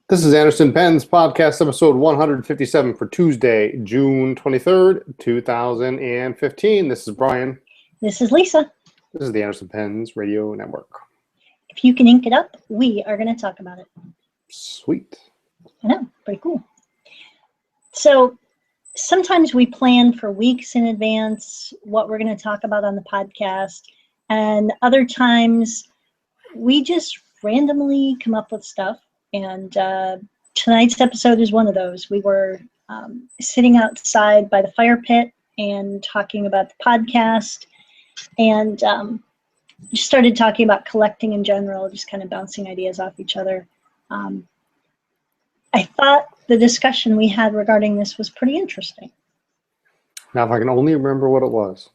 This is Anderson Penn's podcast, episode 157 for Tuesday, June 23rd, 2015. This is Brian. This is Lisa. This is the Anderson Penn's Radio Network. If you can ink it up, we are going to talk about it. Sweet. I know, pretty cool. So sometimes we plan for weeks in advance what we're going to talk about on the podcast, and other times we just randomly come up with stuff. And tonight's episode is one of those. We were sitting outside by the fire pit and talking about the podcast, and just started talking about collecting in general, just kind of bouncing ideas off each other. I thought the discussion we had regarding this was pretty interesting. Now, if I can only remember what it was.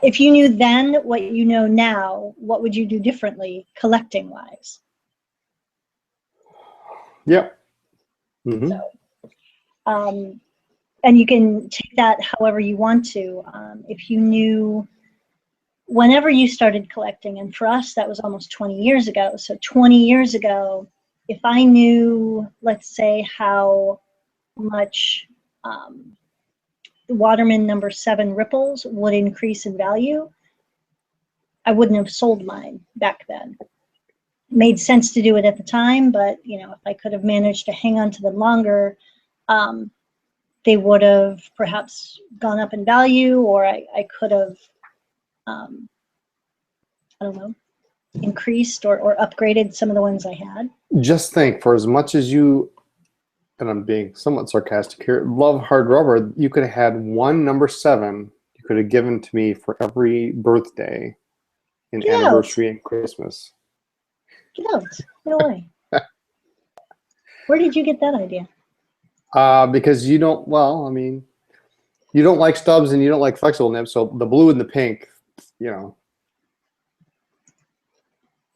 If you knew then what you know now, what would you do differently collecting-wise? Yep. Mm-hmm. So, and you can take that however you want to. If you knew whenever you started collecting, and for us that was almost 20 years ago. So 20 years ago, if I knew, let's say, how much Waterman number 7 ripples would increase in value, I wouldn't have sold mine back then. It made sense to do it at the time, but if I could have managed to hang on to them longer, they would have perhaps gone up in value, or I could have, I don't know, increased or upgraded some of the ones I had. Just think, for as much as you, and I'm being somewhat sarcastic here, love hard rubber, you could have had one number 7 you could have given to me for every birthday and anniversary and Christmas. Get out. No way. Where did you get that idea? Because you don't, you don't like stubs and you don't like flexible nibs, so the blue and the pink,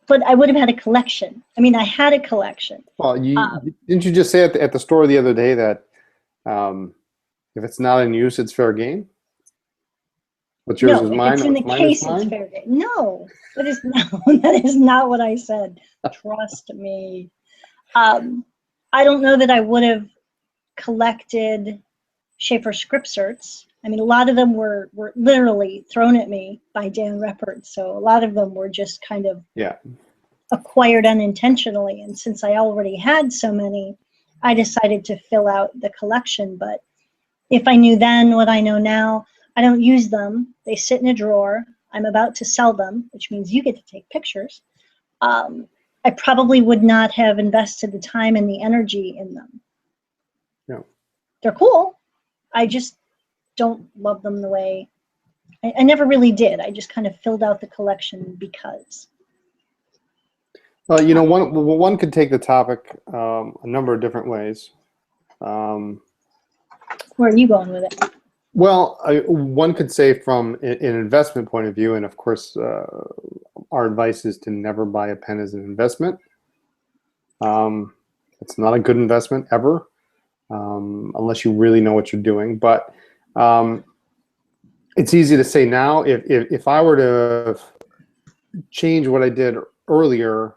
But I would have had a collection. I had a collection. Well, didn't you just say at the store the other day that if it's not in use, it's fair game? What's yours is mine. It's in the case it's fair game. No, that is not what I said. Trust me. I don't know that I would have collected Schaefer script certs. A lot of them were literally thrown at me by Dan Reppert, so a lot of them were just kind of acquired unintentionally. And since I already had so many, I decided to fill out the collection. But if I knew then what I know now, I don't use them. They sit in a drawer. I'm about to sell them, which means you get to take pictures. I probably would not have invested the time and the energy in them. No. They're cool. I just don't love them the way I never really did. I just kind of filled out the collection because. Well, one could take the topic a number of different ways. Where are you going with it? Well, one could say from an investment point of view, and of course, our advice is to never buy a pen as an investment. It's not a good investment ever, unless you really know what you're doing. But it's easy to say now. If I were to change what I did earlier,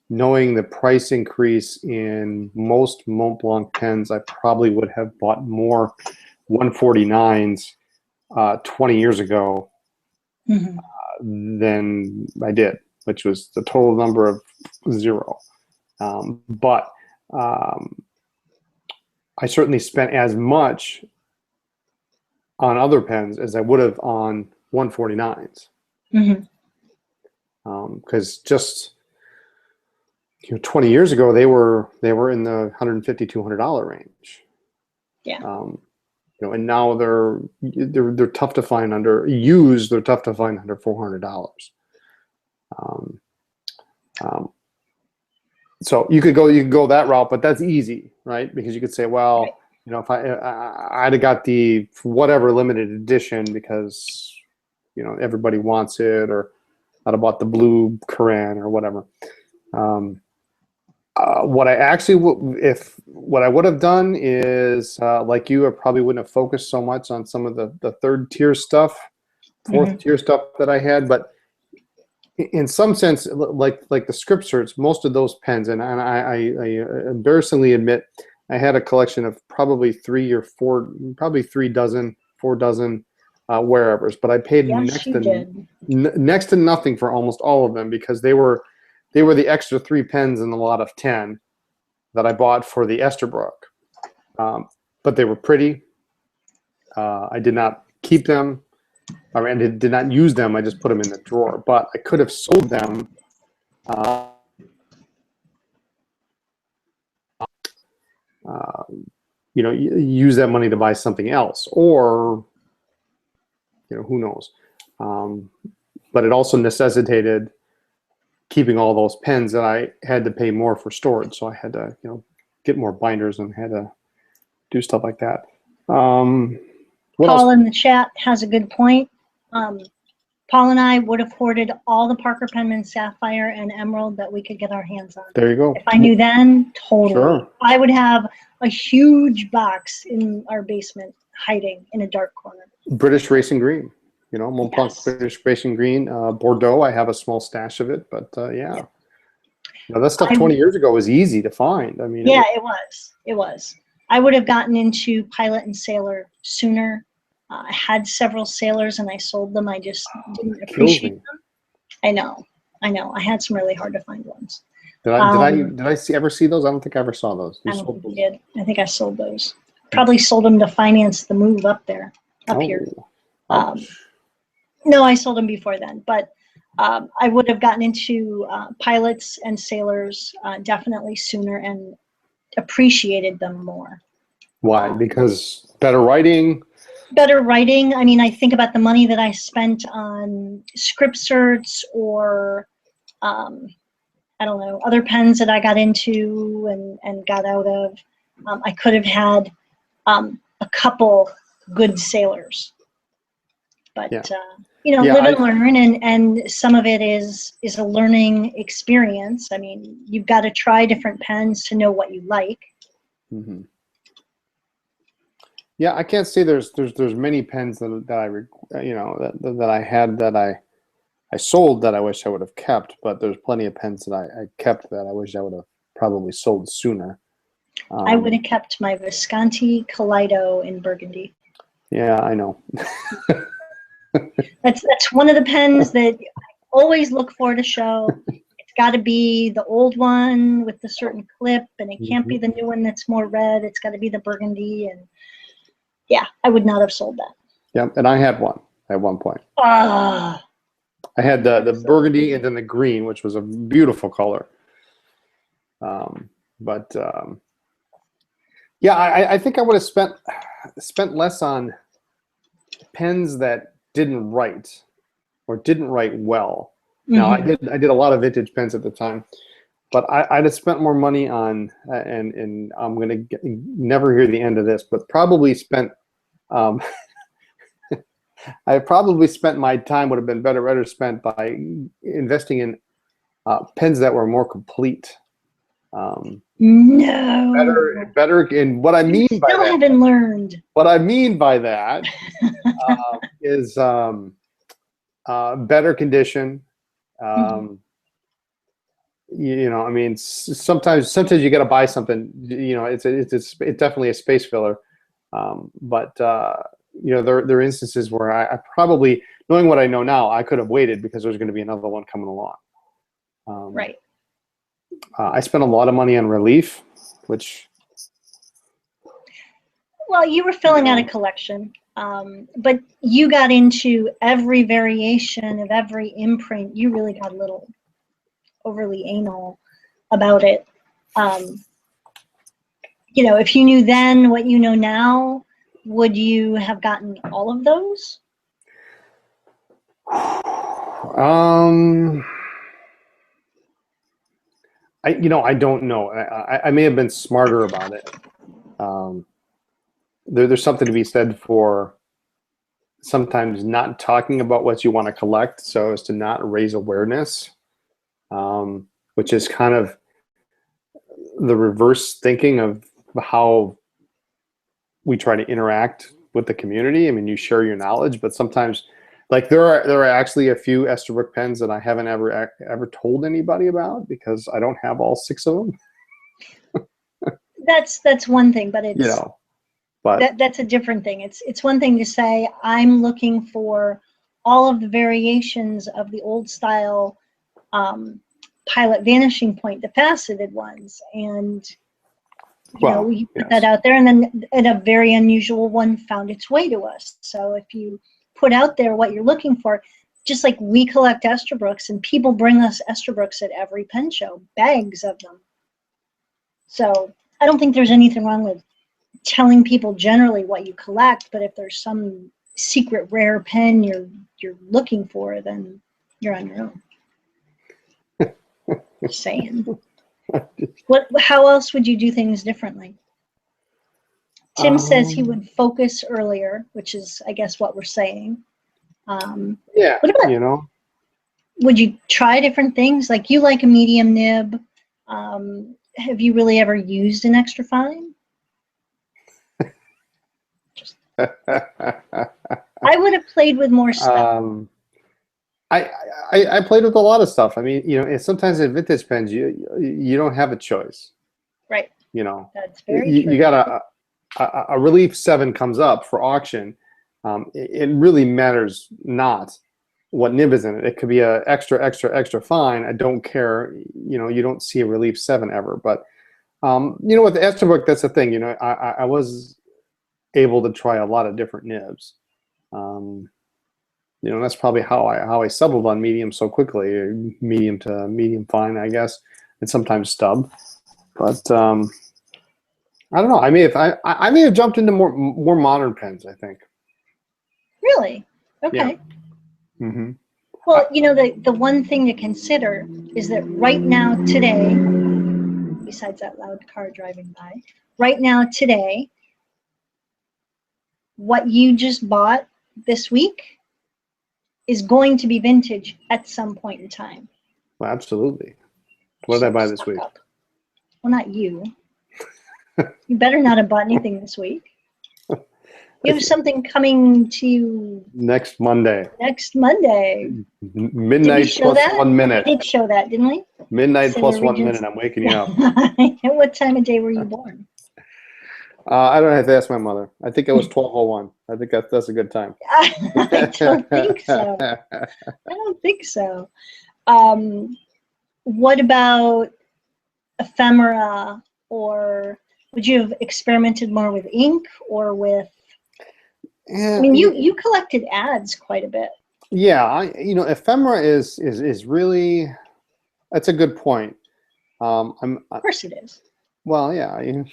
knowing the price increase in most Montblanc pens, I probably would have bought more 149s 20 years ago than I did, which was the total number of 0. But I certainly spent as much on other pens as I would have on 149s. Because just 20 years ago they were in the $150, $200 range. And now they're tough to find under used. They're tough to find under $400. So you could go that route, but that's easy, right? Because you could say, well, if I'd have got the whatever limited edition because everybody wants it, or I'd have bought the blue Koran or whatever. What I would have done is, like you, I probably wouldn't have focused so much on some of the third tier stuff, fourth tier stuff that I had. But in some sense, like the script certs, most of those pens, and I embarrassingly admit, I had a collection of probably 3 dozen, 4 dozen wearevers, but I paid Yes, you did. next to nothing for almost all of them because they were the extra 3 pens in the lot of 10 that I bought for the Esterbrook. But they were pretty. I did not keep them. I did not use them. I just put them in the drawer. But I could have sold them. Use that money to buy something else, or who knows. But it also necessitated keeping all those pens that I had to pay more for storage. So I had to, get more binders and had to do stuff like that. What Paul else? in the chat has a good point. Paul and I would have hoarded all the Parker Penman Sapphire and Emerald that we could get our hands on. There you go. If I knew then, totally. Sure. I would have a huge box in our basement hiding in a dark corner. British Racing Green, Montblanc Yes. British Racing Green, Bordeaux. I have a small stash of it, but yeah. Now, that stuff 20 years ago was easy to find. I mean, yeah, it was. I would have gotten into Pilot and Sailor sooner. I had several Sailors and I sold them. I just didn't appreciate them. I know. I had some really hard to find ones. Did I ever see those? I don't think I ever saw those. I don't think you did. I think I sold those. Probably sold them to finance the move up here. No, I sold them before then, but I would have gotten into Pilots and Sailors definitely sooner and appreciated them more. Why? Because better writing? Better writing. I mean, I think about the money that I spent on script certs or, I don't know, other pens that I got into and got out of. I could have had a couple good Sailors. But, live and learn, and some of it is a learning experience. I mean, you've got to try different pens to know what you like. Mm-hmm. Yeah, I can't say there's many pens that I had that I sold that I wish I would have kept, but there's plenty of pens that I kept that I wish I would have probably sold sooner. I would have kept my Visconti Kaleido in Burgundy. Yeah, I know. That's one of the pens that I always look for to show. It's got to be the old one with the certain clip, and it can't be the new one that's more red. It's got to be the Burgundy, and yeah, I would not have sold that. Yep, and I had one at one point. I had the Burgundy and then the green, which was a beautiful color. Yeah, I think I would have spent less on pens that didn't write or didn't write well. Now, I did a lot of vintage pens at the time, but I'd have spent more money on, and I'm going to never hear the end of this, but probably spent, I probably spent my time would have been better spent by investing in pens that were more complete. No. Better, and what I mean by that. Still haven't learned. What I mean by that is better condition. I mean, sometimes you got to buy something. It's definitely a space filler. But there are instances where I probably, knowing what I know now, I could have waited because there's going to be another one coming along. Right. I spent a lot of money on relief, which. Well, you were filling out a collection, but you got into every variation of every imprint. You really got a little overly anal about it. If you knew then what you know now, would you have gotten all of those? I don't know. I may have been smarter about it. There's something to be said for sometimes not talking about what you want to collect so as to not raise awareness, which is kind of the reverse thinking of how we try to interact with the community. I mean, you share your knowledge, but sometimes Like there are actually a few Esterbrook pens that I haven't ever told anybody about because I don't have all 6 of them. That's one thing, but You it's know, but that's a different thing. It's one thing to say I'm looking for all of the variations of the old style Pilot Vanishing Point, the faceted ones, and well, we put yes. that out there, and then a very unusual one found its way to us. So if you put out there what you're looking for, just like we collect Esterbrookes, and people bring us Esterbrookes at every pen show, bags of them. So I don't think there's anything wrong with telling people generally what you collect, but if there's some secret rare pen you're looking for, then you're on your own. Just saying. How else would you do things differently? Tim says he would focus earlier, which is, I guess, what we're saying. Yeah, what about, would you try different things? Like, you like a medium nib. Have you really ever used an extra fine? I would have played with more stuff. I played with a lot of stuff. I mean, sometimes in vintage pens, you don't have a choice. Right. That's very true. You got a Relief 7 comes up for auction. It really matters not what nib is in it. It could be a extra fine. I don't care. You don't see a Relief 7 ever. But with the Esterbrook, that's the thing. I was able to try a lot of different nibs. That's probably how I stumbled on medium so quickly, medium to medium fine, I guess, and sometimes stub. But I don't know. I may have jumped into more modern pens, I think. Really? Okay. Yeah. Mm-hmm. Well, the one thing to consider is that right now, today, besides that loud car driving by, right now, today, what you just bought this week is going to be vintage at some point in time. Well, absolutely. What did I buy this week? Well, not you. You better not have bought anything this week. You have something coming to you next Monday. Next Monday. Midnight plus that? 1 minute. We did show that, didn't we? Midnight plus 1 minute. I'm waking you up. What time of day were you born? I don't have to ask my mother. I think it was 12:01. I think that's a good time. I don't think so. I don't think so. What about ephemera, or would you have experimented more with ink or with? I mean, you collected ads quite a bit. Yeah, ephemera is really, that's a good point. Of course it is. Well, yeah.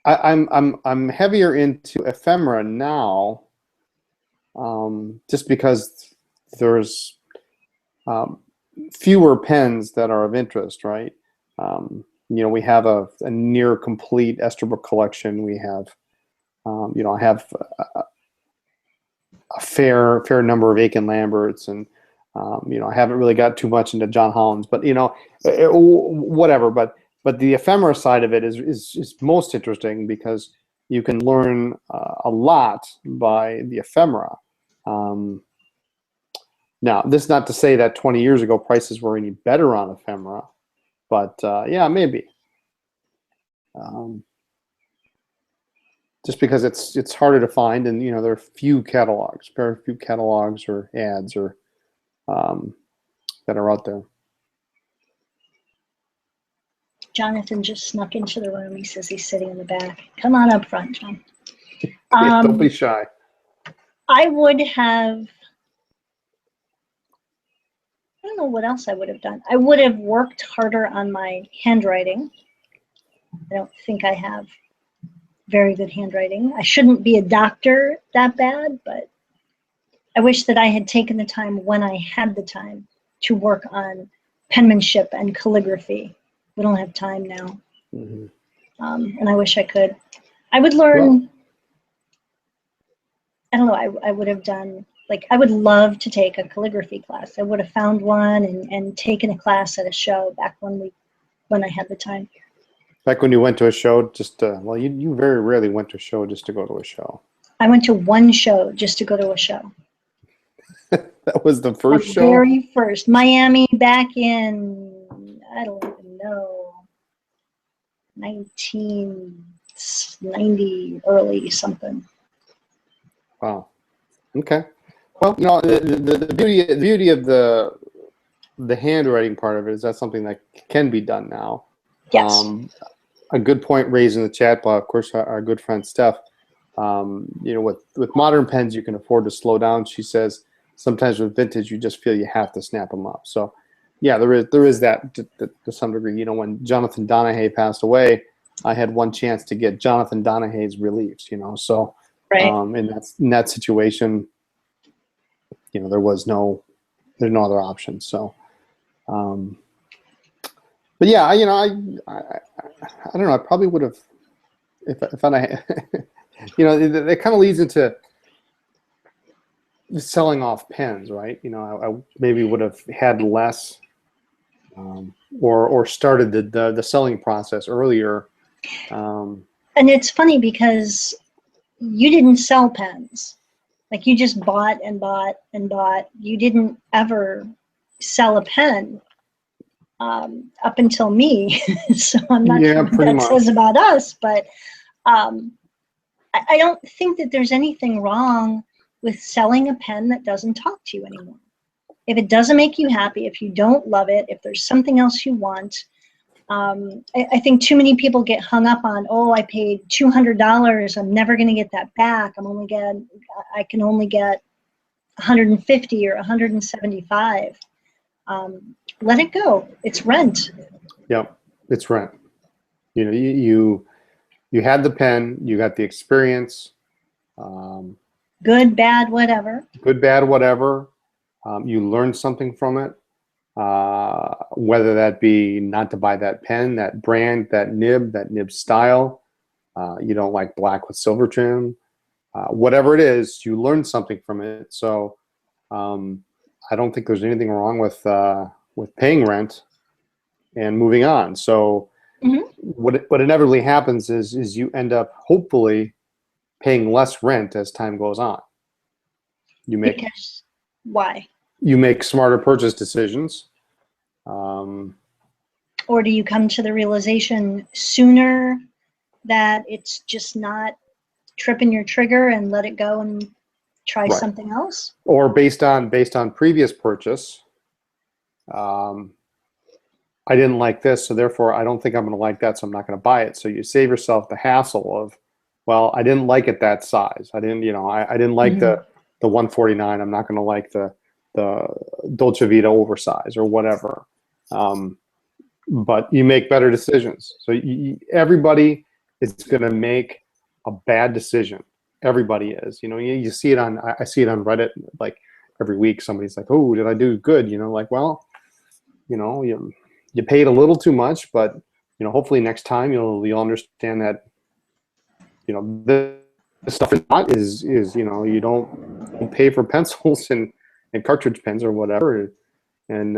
I'm heavier into ephemera now, just because there's fewer pens that are of interest, right? We have a near complete Esterbrook collection. We have, I have a fair number of Aiken Lamberts, and I haven't really got too much into John Hollands, but whatever. But the ephemera side of it is most interesting because you can learn a lot by the ephemera. Now, this is not to say that 20 years ago prices were any better on ephemera, but yeah, maybe. Just because it's harder to find, and there are few catalogs or ads or that are out there. Jonathan just snuck into the room. He says he's sitting in the back. Come on up front, John. Don't be shy. I would have, I don't know what else I would have done. I would have worked harder on my handwriting. I don't think I have very good handwriting. I shouldn't be a doctor that bad, but I wish that I had taken the time when I had the time to work on penmanship and calligraphy. We don't have time now. Mm-hmm. And I wish I could. I would learn, I don't know, I would have done, like, I would love to take a calligraphy class. I would have found one and taken a class at a show back when I had the time. Back when you went to a show, just well, you very rarely went to a show just to go to a show. I went to one show just to go to a show. That was the The first show? very first. Miami back in, I don't even know, 1990, early something. Wow. Okay. Well, the beauty of the handwriting part of it is that's something that can be done now. Yes. A good point raised in the chat bar, of course, our good friend Steph. With modern pens, you can afford to slow down. She says sometimes with vintage, you just feel you have to snap them up. So, yeah, there is that to some degree. When Jonathan Donahue passed away, I had one chance to get Jonathan Donahue's reliefs. So Right. in that situation, there's no other option. So, but yeah, I don't know. I probably would have if I that kind of leads into selling off pens, right? I maybe would have had less, or started the selling process earlier. And it's funny because you didn't sell pens. Like, you just bought and bought and bought. You didn't ever sell a pen up until me. So I'm not sure what that says about us, but I don't think that there's anything wrong with selling a pen that doesn't talk to you anymore. If it doesn't make you happy, if you don't love it, if there's something else you want, I think too many people get hung up on, oh, I paid $200, I'm never going to get that back. I can only get 150 or 175. Let it go. It's rent. Yep, it's rent. You had the pen, you got the experience. Good, bad, whatever. Good, bad, whatever. You learned something from it. Whether that be not to buy that pen, that brand, that nib style. You don't like black with silver trim. Whatever it is, you learn something from it. So I don't think there's anything wrong with paying rent and moving on. So what inevitably happens is you end up hopefully paying less rent as time goes on. Because why? You make smarter purchase decisions. Or do you come to the realization sooner that it's just not tripping your trigger and let it go and try something else? Or based on previous purchase, I didn't like this, so therefore I don't think I'm going to like that, so I'm not going to buy it. So you save yourself the hassle of, well, I didn't like it that size. I didn't, I didn't like the 149. I'm not going to like the Dolce Vita oversize or whatever. But you make better decisions. So everybody is going to make a bad decision. Everybody is. You see it on. I see it on Reddit like every week. Somebody's like, "Oh, did I do good?" Like, well, you paid a little too much, but hopefully next time you'll understand that this stuff is you don't pay for pencils and cartridge pens or whatever, and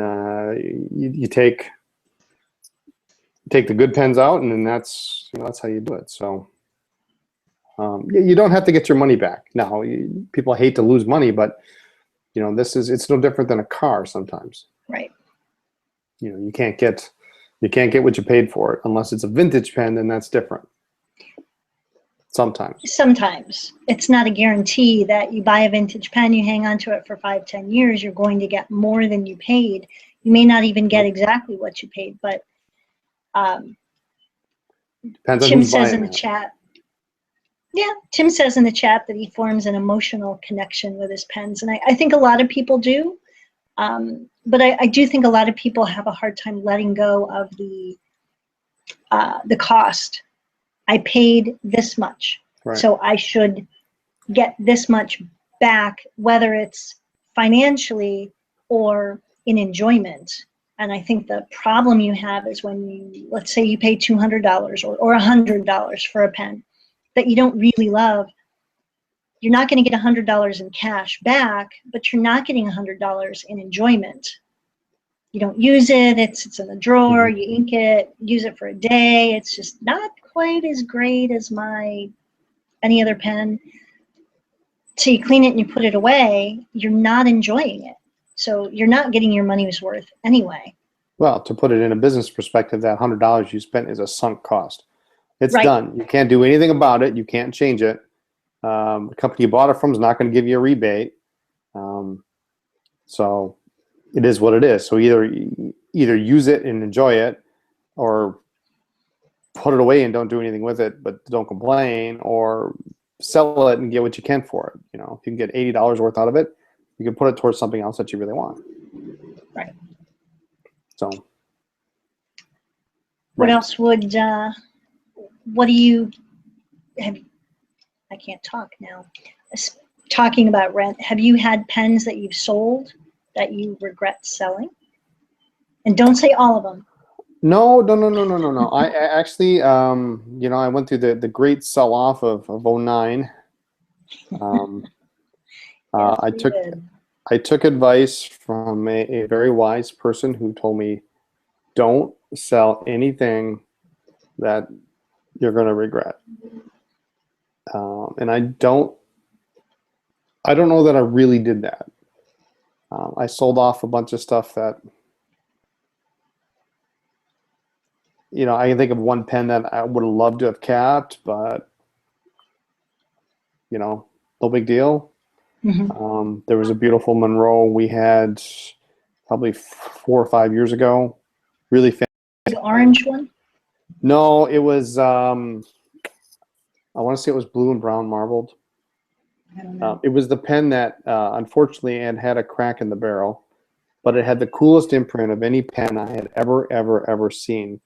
you take the good pens out, and then that's how you do it. So you don't have to get your money back. Now, people hate to lose money, but it's no different than a car sometimes. Right. You can't get what you paid for it unless it's a vintage pen, then that's different. Sometimes it's not a guarantee that you buy a vintage pen, you hang on to it for 5-10 years, you're going to get more than you paid. You may not even get exactly what you paid, but Tim says in the chat, Tim says in the chat that he forms an emotional connection with his pens, and I think a lot of people do, but I do think a lot of people have a hard time letting go of the cost. I paid this much, so I should get this much back, whether it's financially or in enjoyment. And I think the problem you have is when let's say you pay $200 or $100 for a pen that you don't really love, you're not going to get $100 in cash back, but you're not getting $100 in enjoyment. You don't use it, it's in the drawer, you ink it, use it for a day. It's just not quite as great as any other pen. So you clean it and you put it away, you're not enjoying it. So you're not getting your money's worth anyway. Well, to put it in a business perspective, that $100 you spent is a sunk cost. It's Right. done. You can't do anything about it. You can't change it. The company you bought it from is not going to give you a rebate. So it is what it is. So either use it and enjoy it, or put it away and don't do anything with it, but don't complain, or sell it and get what you can for it. You know, if you can get $80 worth out of it, you can put it towards something else that you really want. Right. So What right. else would, what do you, have, I can't talk now. Talking about rent, have you had pens that you've sold that you regret selling? And don't say all of them. No. I actually, you know, I went through the great sell-off of '09. Yes, I you took did. I took advice from a very wise person who told me, don't sell anything that you're going to regret. And I don't know that I really did that. I sold off a bunch of stuff that, you know, I can think of one pen that I would have loved to have kept, but, you know, no big deal. There was a beautiful Monroe we had probably 4 or 5 years ago. Really fancy. The orange one? No, it was, I want to say it was blue and brown marbled. I don't know. It was the pen that, unfortunately, had a crack in the barrel, but it had the coolest imprint of any pen I had ever seen.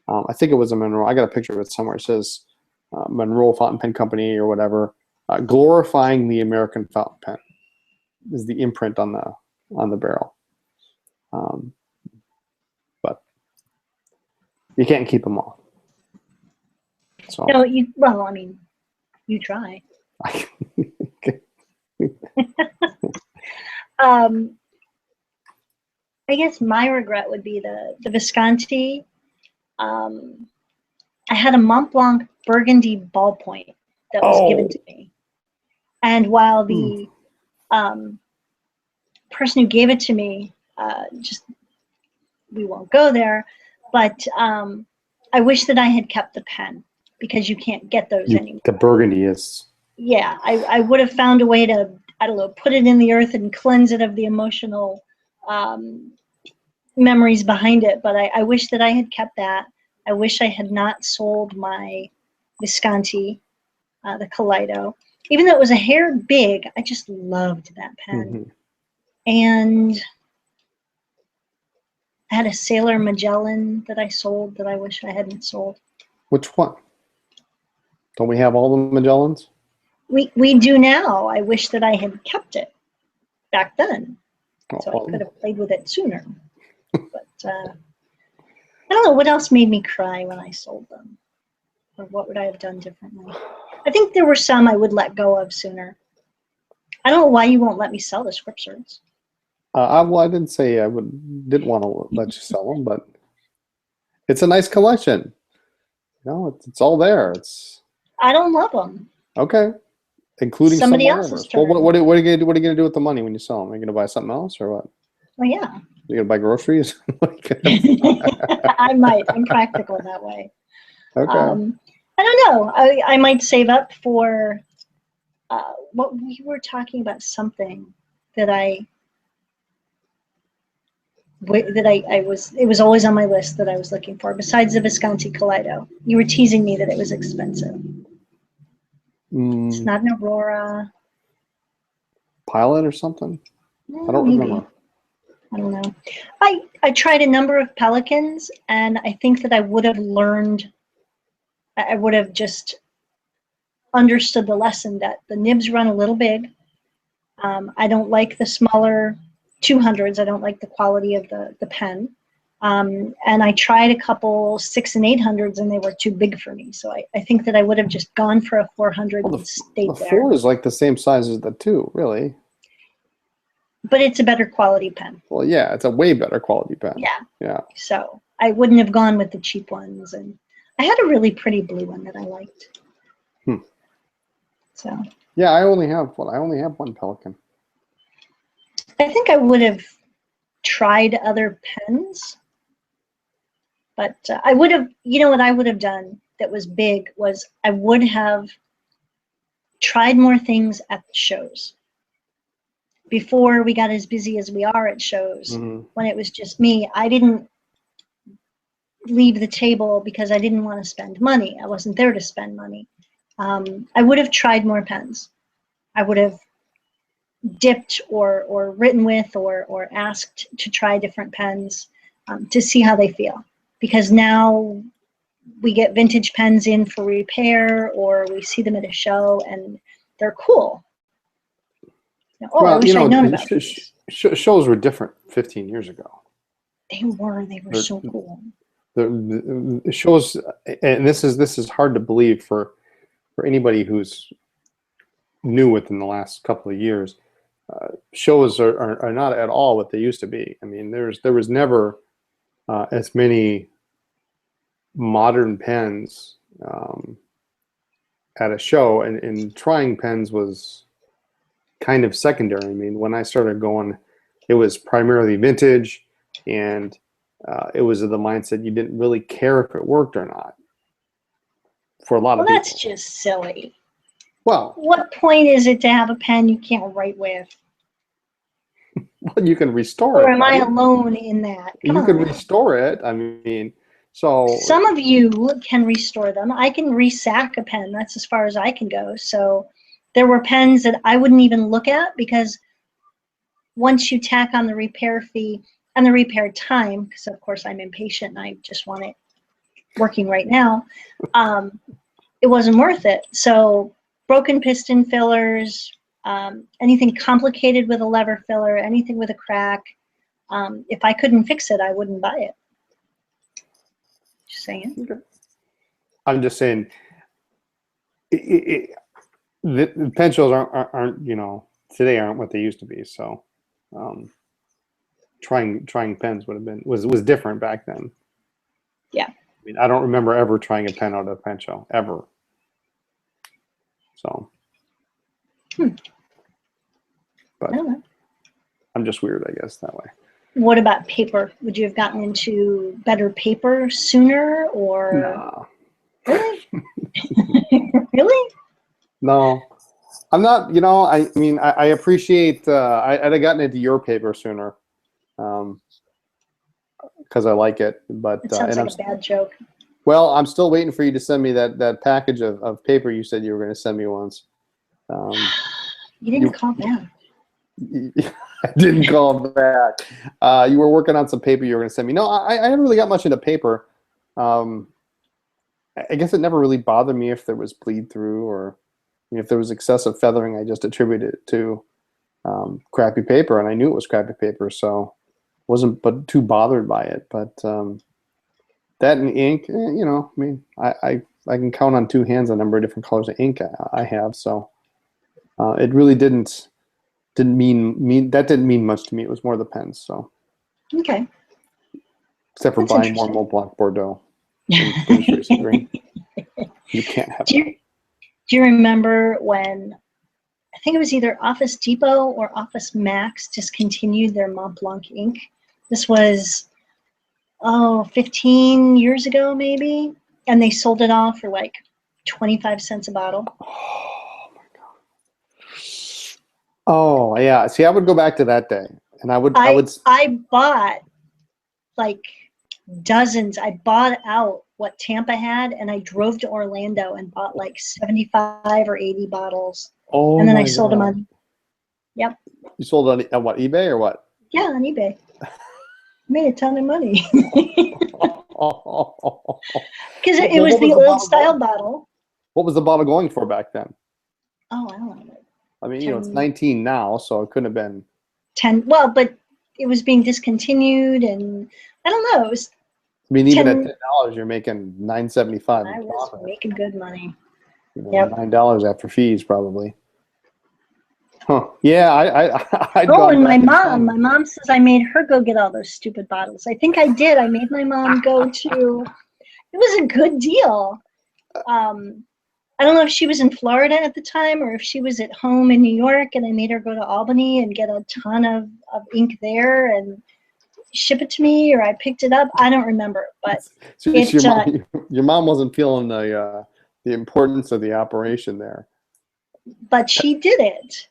I think it was a Monroe. I got a picture of it somewhere. It says Monroe Fountain Pen Company or whatever. Glorifying the American fountain pen is the imprint on the barrel. But you can't keep them all. So No, well, I mean, you try. I guess my regret would be the Visconti. I had a Mont Blanc Burgundy ballpoint that was given to me. And while the person who gave it to me, we won't go there, but I wish that I had kept the pen, because you can't get those anymore. The Burgundy is. Yeah, I would have found a way to, I don't know, put it in the earth and cleanse it of the emotional memories behind it. But I wish that I had kept that. I wish I had not sold my Visconti, the Kaleido. Even though it was a hair big, I just loved that pen. And I had a Sailor Magellan that I sold that I wish I hadn't sold. Which one? Don't we have all the Magellans? We do now. I wish that I had kept it back then, so I could have played with it sooner. But I don't know what else made me cry when I sold them, or what would I have done differently. I think there were some I would let go of sooner. I don't know why you won't let me sell the Scriptures. Well, I didn't say I didn't want to let you sell them, but it's a nice collection. You know, it's all there. I don't love them. Okay, including Somebody else's turn. Well, what are you gonna do with the money when you sell them? Are you gonna buy something else or what? Well, yeah. You gonna buy groceries? I might. I'm practical that way. Okay. I don't know. I might save up for what we were talking about, something that I was, it was always on my list that I was looking for, besides the Visconti Kaleido. You were teasing me that it was expensive. It's not an Aurora. Pilot or something? I don't remember. I don't know. I tried a number of Pelicans, and I think that I would have learned, I would have just understood the lesson that the nibs run a little big. I don't like the smaller 200s. I don't like the quality of the pen. And I tried a couple 600 and 800s, and they were too big for me. So I think that I would have just gone for a 400 and stayed there. The 4 is like the same size as the 2, really. But it's a better quality pen. Well, yeah, it's a way better quality pen. Yeah. Yeah. So I wouldn't have gone with the cheap ones. And I had a really pretty blue one that I liked. So Yeah, I only have one Pelican. I think I would have tried other pens, but I would have, you know what I would have done that was big was I would have tried more things at the shows. Before we got as busy as we are at shows, when it was just me, I didn't leave the table because I didn't want to spend money. I wasn't there to spend money. I would have tried more pens. I would have dipped or written with or asked to try different pens to see how they feel. Because now we get vintage pens in for repair or we see them at a show and they're cool. Oh, well, I wish I'd known about these. Shows were different 15 years ago. They were so cool. The shows, and this is hard to believe for anybody who's new within the last couple of years. Shows are not at all what they used to be. I mean, there was never as many modern pens at a show, and trying pens was kind of secondary. I mean, when I started going, it was primarily vintage, and it was of the mindset you didn't really care if it worked or not. For a lot of people. Well, that's just silly. Well, what point is it to have a pen you can't write with? Well, you can restore it. Or am I alone in that? You can restore it. I mean, so some of you can restore them. I can resack a pen. That's as far as I can go. So there were pens that I wouldn't even look at because once you tack on the repair fee and the repair time, because of course I'm impatient and I just want it working right now, it wasn't worth it. So broken piston fillers, anything complicated with a lever filler, anything with a crack, if I couldn't fix it, I wouldn't buy it. Just saying. Okay. I'm just saying, the pen shows aren't today aren't what they used to be. So, trying pens was different back then. Yeah. I mean, I don't remember ever trying a pen out at a pen show ever. So. But I'm just weird, I guess, that way. What about paper? Would you have gotten into better paper sooner, or? No. Really? Really? No, I'm not. I mean, I appreciate. I'd have gotten into your paper sooner, because I like it. But it sounds like a bad joke. Well, I'm still waiting for you to send me that package of paper you said you were going to send me once. You didn't call back. I didn't call back. You were working on some paper you were going to send me. No, I haven't really got much into paper. I guess it never really bothered me if there was bleed through or if there was excessive feathering. I just attributed it to crappy paper, and I knew it was crappy paper, so wasn't too bothered by it. But that and ink, I mean, I can count on two hands the number of different colors of ink I have. So it really didn't mean much to me. It was more the pens. So okay. Except for buying more Montblanc Bordeaux. You can't have. Do you remember when I think it was either Office Depot or Office Max discontinued their Montblanc ink? This was 15 years ago maybe, and they sold it all for like 25 cents a bottle. Oh my god. Oh yeah. See, I would go back to that day, and I bought like dozens. I bought out what Tampa had, and I drove to Orlando and bought like 75 or 80 bottles. Oh, and then I sold them on. Yep. You sold on what, eBay or what? Yeah, on eBay. Made a ton of money. Because it was the old style bottle. What was the bottle going for back then? Oh, I don't know. I mean, it's 19 now, so it couldn't have been 10. Well, but it was being discontinued, and I don't know. It was. I mean, even at $10, you're making $9.75. I was making good money. Yep. $9 after fees, probably. Huh? Yeah, I'd and my mom says I made her go get all those stupid bottles. I think I did. I made my mom go to. It was a good deal. I don't know if she was in Florida at the time or if she was at home in New York and I made her go to Albany and get a ton of ink there and ship it to me, or I picked it up. I don't remember, but So it, your mom wasn't feeling the importance of the operation there. but she did it.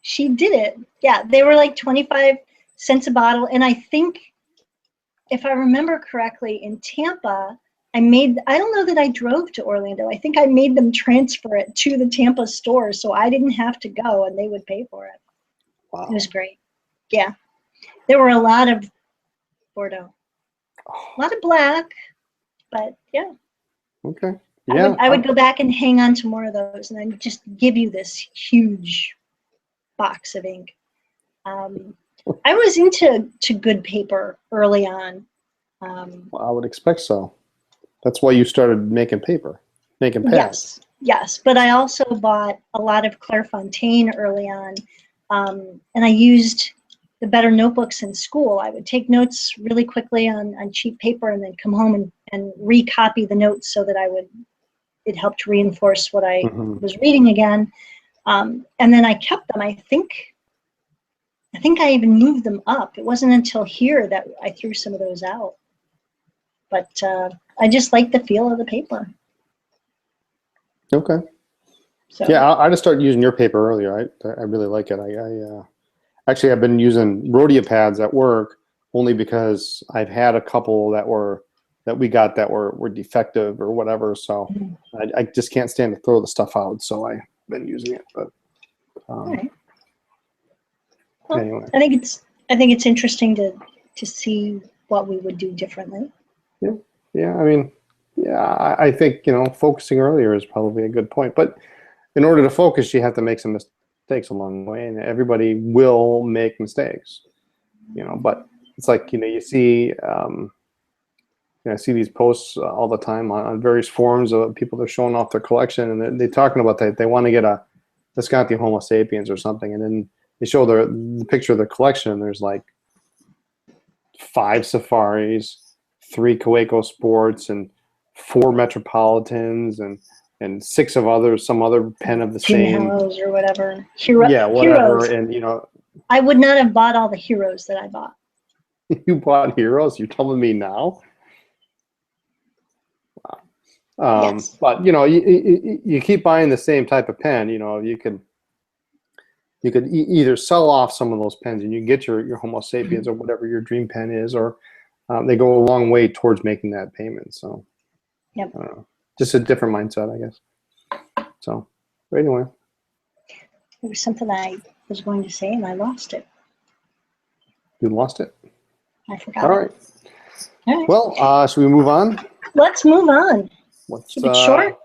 She did it. Yeah, they were like 25 cents a bottle. And I think, if I remember correctly, in Tampa, I don't know that I drove to Orlando. I think I made them transfer it to the Tampa store so I didn't have to go and they would pay for it. Wow. It was great. Yeah. There were a lot of Bordeaux, a lot of black, but yeah. Okay. Yeah. I would go back and hang on to more of those and then just give you this huge box of ink. I was into good paper early on. Well, I would expect so. That's why you started making paper, making pads. Yes, but I also bought a lot of Clairefontaine early on, and I used the better notebooks in school. I would take notes really quickly on cheap paper and then come home and recopy the notes so that it helped reinforce what I was reading again. And then I kept them. I think I even moved them up. It wasn't until here that I threw some of those out. But I just like the feel of the paper. Okay. So. Yeah, I just started using your paper earlier. I really like it. Actually, I've been using Rhodia pads at work only because I've had a couple that we got that were defective or whatever. So I just can't stand to throw the stuff out. So I've been using it. But right. Well, anyway, I think it's interesting to see what we would do differently. Yeah. I mean, yeah, I think, focusing earlier is probably a good point. But in order to focus, you have to make some mistakes along the way, and everybody will make mistakes, But it's like, you see, I see these posts all the time on various forums of people that are showing off their collection, and they're talking about that they want to get a Visconti Homo sapiens or something, and then they show the picture of their collection, and there's like 5 Safaris, 3 Kaweco Sports, and 4 Metropolitans, and 6 of others, some other pen of the same. Hellos or whatever. Yeah, whatever. Heroes. And I would not have bought all the heroes that I bought. You bought heroes? You're telling me now? Wow. Yes. But you keep buying the same type of pen. You could either sell off some of those pens and you get your Homo sapiens or whatever your dream pen is, or they go a long way towards making that payment. So, yep. Just a different mindset, I guess. So, but anyway. There was something I was going to say and I lost it. You lost it? I forgot. All right. Well, should we move on? Let's move on. Keep it short.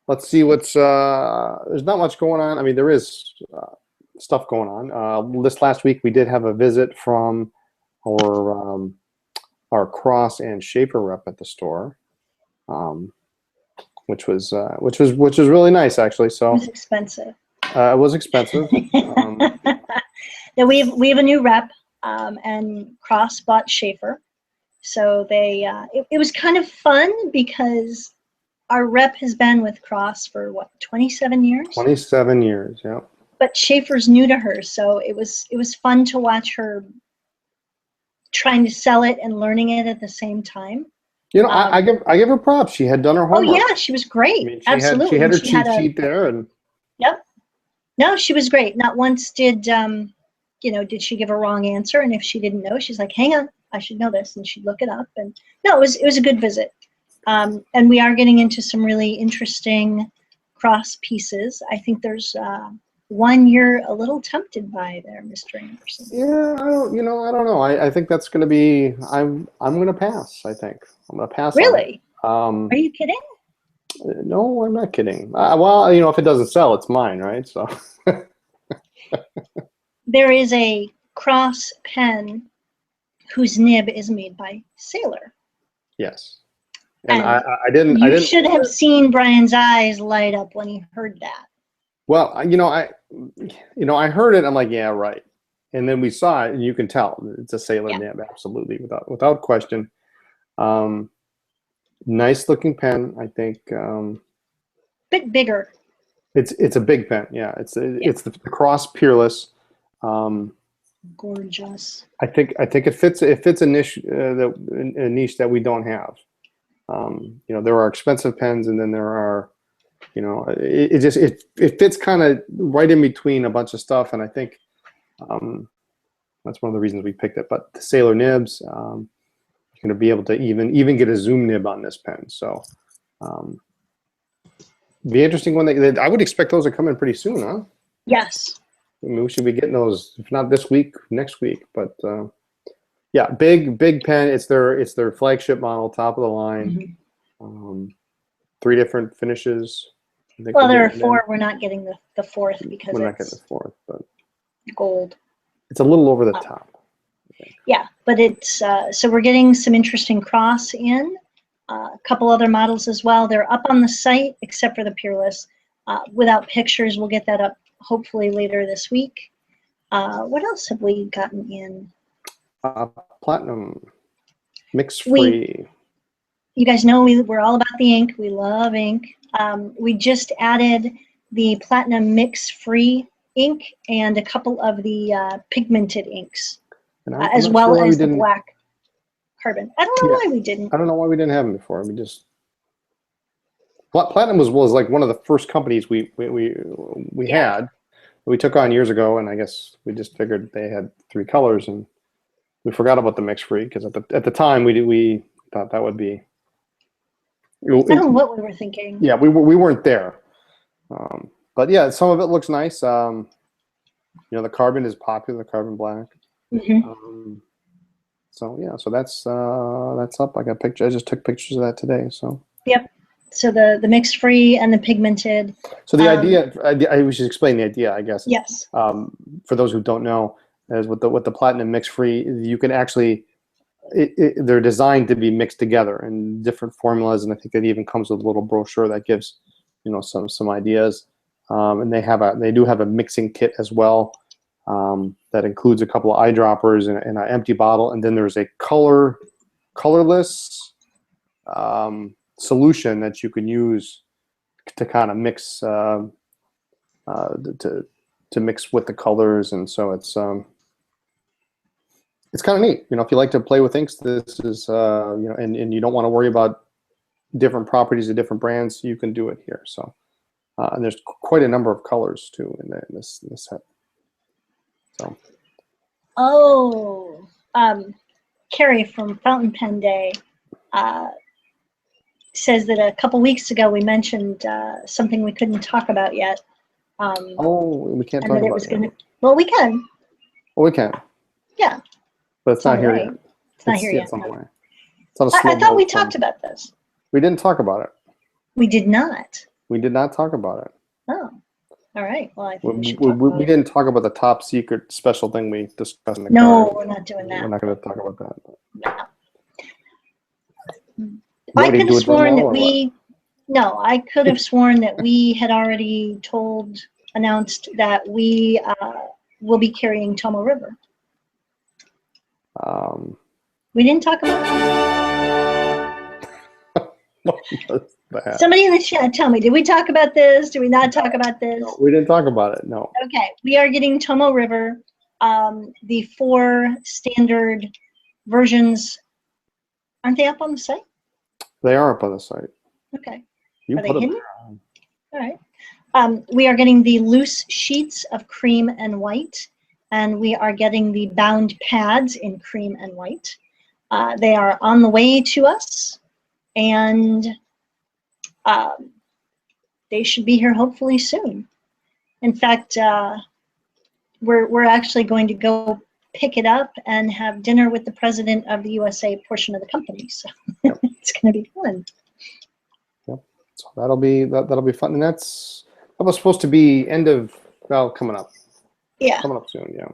Let's see what's there's not much going on. I mean, there is stuff going on. This last week we did have a visit from our Cross and Schaefer rep at the store, which was really nice, actually. So it was expensive. It was expensive. Now we have a new rep, and Cross bought Schaefer, so they it was kind of fun because our rep has been with Cross for 27 years? 27 years, yeah. But Schaefer's new to her, so it was fun to watch her trying to sell it and learning it at the same time. I give her props. She had done her homework. Oh yeah, she was great. I mean, Absolutely. She had her cheat sheet there, and yep. No, she was great. Not once did she give a wrong answer, and if she didn't know, she's like, "Hang on, I should know this," and she'd look it up. And no, it was a good visit. And we are getting into some really interesting Cross pieces. I think there's one you're a little tempted by there, Mr. Anderson. Yeah, I don't know. I think that's going to be. I'm going to pass. I think I'm going to pass. Really? Are you kidding? No, I'm not kidding. Well, if it doesn't sell, it's mine, right? So. There is a Cross pen whose nib is made by Sailor. Yes. And I didn't. You should have seen Brian's eyes light up when he heard that. Well, I heard it. I'm like, yeah, right. And then we saw it, and you can tell it's a Sailor nib, absolutely, without question. Nice looking pen, I think. bit bigger. It's a big pen. Yeah, it's the Cross Peerless. Gorgeous. I think it fits a niche a niche that we don't have. There are expensive pens, and then there are, it fits kind of right in between a bunch of stuff, and I think that's one of the reasons we picked it. But the Sailor nibs, you're going to be able to even get a zoom nib on this pen. So the interesting one that I would expect those to come in pretty soon, huh? Yes. I mean, we should be getting those, if not this week, next week. But yeah, big pen. It's their flagship model, top of the line. 3 different finishes. Well, there are 4. We're not getting the 4th because we're not getting the 4th, but gold. It's a little over the top. Yeah, but it's so we're getting some interesting cross in. A couple other models as well. They're up on the site, except for the Peerless. Without pictures, we'll get that up hopefully later this week. What else have we gotten in? Platinum, mix-free. You guys know we're all about the ink. We love ink. We just added the Platinum mix-free ink and a couple of the pigmented inks, as well as the black carbon. I don't know why we didn't. I don't know why we didn't have them before. We just Platinum was like one of the first companies we had. We took on years ago, and I guess we just figured they had 3 colors, and we forgot about the mix-free because at the time we thought that would be. I don't know what we were thinking. Yeah, we weren't there, but yeah, some of it looks nice. The carbon is popular, the carbon black. So yeah, so that's up. I got pictures. I just took pictures of that today. So yep. So the mixed free and the pigmented. So the idea, I should explain the idea, I guess. Yes. For those who don't know, is with the Platinum mix free, you can actually. They're designed to be mixed together in different formulas, and I think it even comes with a little brochure that gives, some ideas. And they do have a mixing kit as well, that includes a couple of eyedroppers and an empty bottle, and then there's a colorless solution that you can use to kind of mix to mix with the colors, and so it's kind of neat. If you like to play with inks, this is, and you don't want to worry about different properties of different brands, you can do it here. So, and there's quite a number of colors too in this set. So. Oh, Carrie from Fountain Pen Day says that a couple weeks ago we mentioned something we couldn't talk about yet. We can't talk about it. Well, we can. Well, we can. Yeah. But it's not here yet. It's not here yet. It's on the way. I thought we talked about this. We didn't talk about it. We did not. We did not talk about it. Oh, all right. Well, I think we didn't talk about the top secret special thing we discussed in the No, we're not doing that. We're not going to talk about that. No. I could have sworn that I could have sworn that we had already announced that we will be carrying Tomoe River. We didn't talk about that. Somebody in the chat, tell me, did we talk about this? Did we not talk about this? No, we didn't talk about it, no. Okay, we are getting Tomoe River. The 4 standard versions, aren't they up on the site? They are up on the site. Okay. You are put they hidden? All right. We are getting the loose sheets of cream and white, and we are getting the bound pads in cream and white. They are on the way to us, and they should be here hopefully soon. In fact, we're actually going to go pick it up and have dinner with the president of the USA portion of the company. So yep. It's going to be fun. Yep. So that'll be fun, and that was supposed to be coming up. Yeah. Coming up soon. Yeah.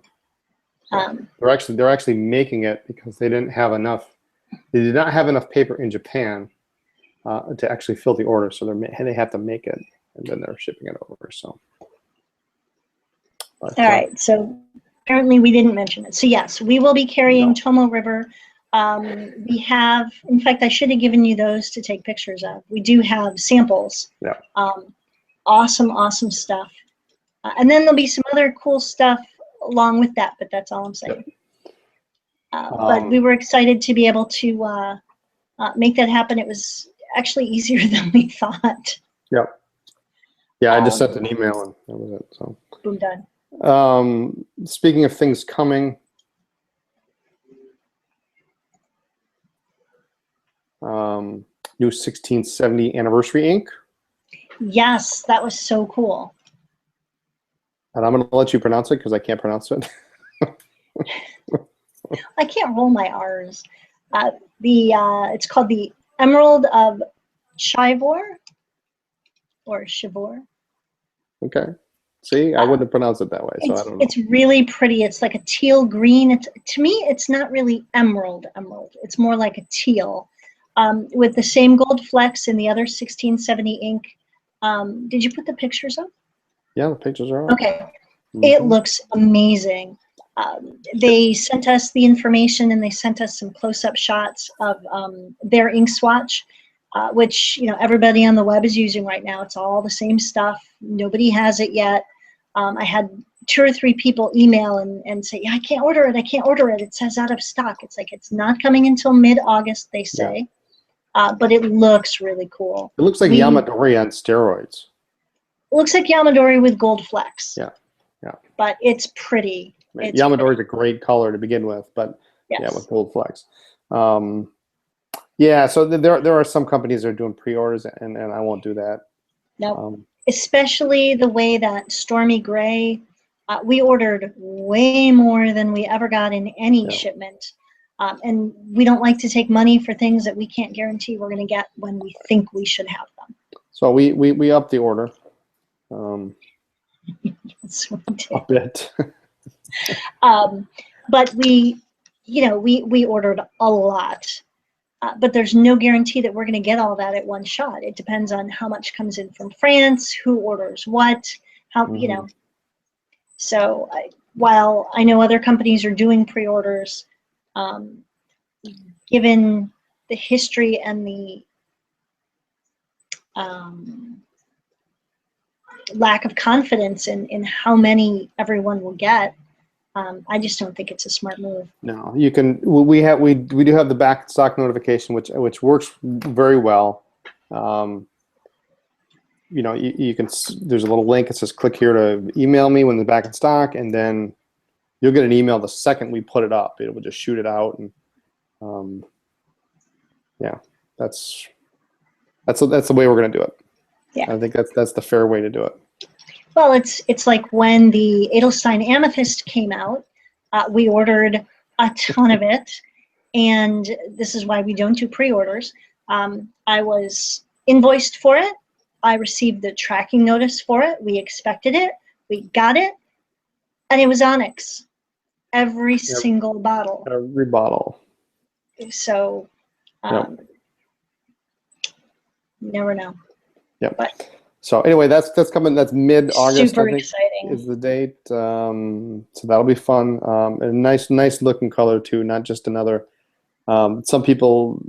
So they're actually making it because they didn't have enough. They did not have enough paper in Japan to actually fill the order, so they have to make it, and then they're shipping it over. So. But, all right. So apparently we didn't mention it. So yes, we will be carrying Tomoe River. We have, in fact, I should have given you those to take pictures of. We do have samples. Yeah. awesome, awesome stuff. And then there'll be some other cool stuff along with that, but that's all I'm saying. But we were excited to be able to make that happen. It was actually easier than we thought. Yep. Yeah, I just sent an email and that was it. So Boom, done. Speaking of things coming, new 1670 anniversary ink. Yes, that was so cool. And I'm going to let you pronounce it because I can't pronounce it. I can't roll my R's. It's called the Emerald of Chivor or Chivor. Okay. See, I wouldn't have pronounced it that way, so I don't know. It's really pretty. It's like a teal green. To me, it's not really emerald. It's more like a teal, with the same gold flecks in the other 1670 ink. Did you put the pictures up? Yeah, the pictures are up. Okay. It looks amazing. They sent us the information and they sent us some close-up shots of their ink swatch, which everybody on the web is using right now. It's all the same stuff. Nobody has it yet. I had 2 or 3 people email and say, yeah, I can't order it. I can't order it. It says out of stock. It's like it's not coming until mid-August, they say. Yeah. But it looks really cool. It looks like Yamadori on steroids. It looks like Yamadori with gold flecks. Yeah, yeah. But it's pretty. Yamadori is a great color to begin with, but yes. Yeah, with gold flecks. Yeah, so there are some companies that are doing pre-orders, and I won't do that. No, especially the way that Stormy Gray, we ordered way more than we ever got in any shipment. And we don't like to take money for things that we can't guarantee we're going to get when we think we should have them. So we upped the order. Yes, we did. A bit. But we ordered a lot. But there's no guarantee that we're going to get all that at one shot. It depends on how much comes in from France, who orders what, how, So while I know other companies are doing pre-orders, given the history and the lack of confidence in how many everyone will get, I just don't think it's a smart move. No, you can. We do have the back stock notification, which works very well. You can. There's a little link that says click here to email me when the back in stock, and then you'll get an email the second we put it up. It will just shoot it out, and yeah, that's the way we're gonna do it. Yeah, I think that's the fair way to do it. Well, it's like when the Edelstein Amethyst came out, we ordered a ton of it, and this is why we don't do pre-orders. I was invoiced for it. I received the tracking notice for it. We expected it. We got it, and it was Onyx. Every single bottle. Every bottle. So, never know. Yep. But so anyway, that's coming. That's mid-August. Super I think, exciting. Is the date. So that'll be fun. A nice looking color too. Not just another. Some people,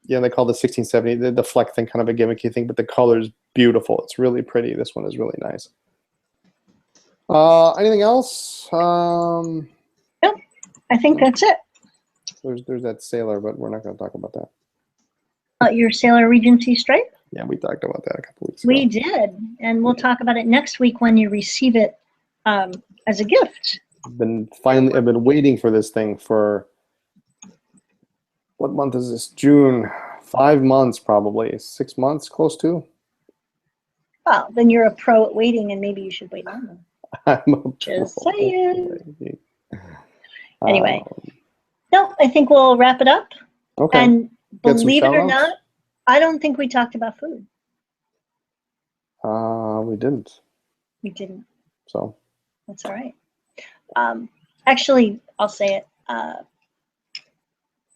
they call the 1670 the fleck thing kind of a gimmicky thing, but the color's beautiful. It's really pretty. This one is really nice. Anything else? Nope. I think that's it. There's that Sailor, but we're not going to talk about that. Your Sailor Regency stripe? Yeah, we talked about that a couple weeks ago. We did, and we'll talk about it next week when you receive it as a gift. I've been waiting for this thing for, what month is this? June. 5 months, probably 6 months, close to. Well, then you're a pro at waiting, and maybe you should wait longer. I'm a Just pro. saying. Anyway, no, I think we'll wrap it up. Okay. And believe it or shout-outs? not, I don't think we talked about food. We didn't. We didn't. So. That's all right. Actually, I'll say it.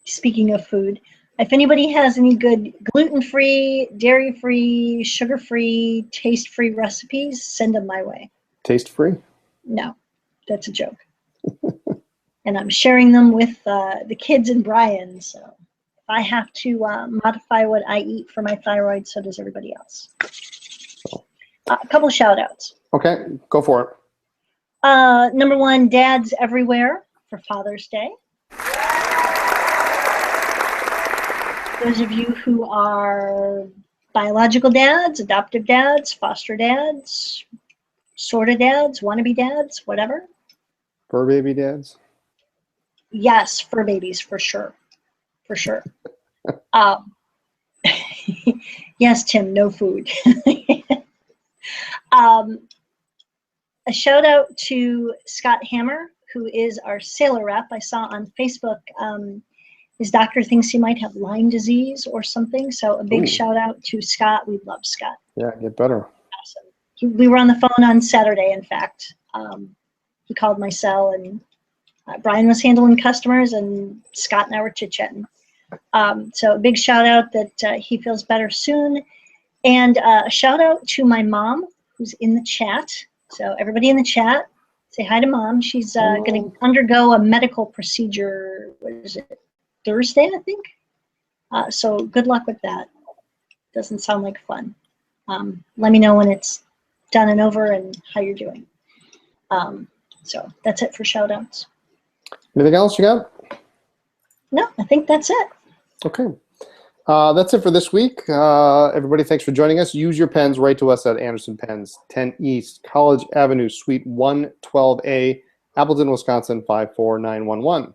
Speaking of food, if anybody has any good gluten-free, dairy-free, sugar-free, taste-free recipes, send them my way. Taste-free? No, that's a joke. And I'm sharing them with the kids and Brian, so if I have to modify what I eat for my thyroid, so does everybody else. A couple shout outs. Okay, go for it. Number one, dads everywhere for Father's Day. Those of you who are biological dads, adoptive dads, foster dads, sort of dads, wannabe dads, whatever. Fur baby dads. Yes, fur babies for sure. For sure. Um, yes, Tim, no food. A shout out to Scott Hammer, who is our sailor rep. I saw on Facebook his doctor thinks he might have Lyme disease or something. So a big shout out to Scott. We love Scott. Yeah, get better. Awesome. We were on the phone on Saturday, in fact. He called my cell, and Brian was handling customers, and Scott and I were chit-chatting. So a big shout out that he feels better soon. And a shout out to my mom, who's in the chat. So everybody in the chat, say hi to Mom. She's going to undergo a medical procedure, what is it, Thursday, I think? So good luck with that. Doesn't sound like fun. Let me know when it's done and over and how you're doing. So that's it for shout outs. Anything else you got? No, I think that's it. Okay. That's it for this week. Everybody, thanks for joining us. Use your pens. Write to us at Anderson Pens, 10 East College Avenue, Suite 112A, Appleton, Wisconsin, 54911.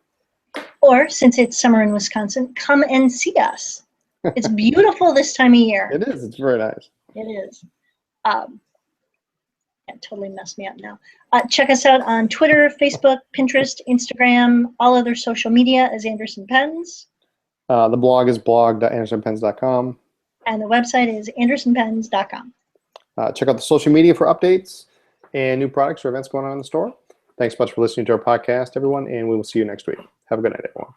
Or, since it's summer in Wisconsin, come and see us. It's beautiful this time of year. It is. It's very nice. It is. It totally messed me up now. Check us out on Twitter, Facebook, Pinterest, Instagram, all other social media as Anderson Pens. The blog is blog.andersonpens.com. And the website is andersonpens.com. Check out the social media for updates and new products or events going on in the store. Thanks so much for listening to our podcast, everyone, and we will see you next week. Have a good night, everyone.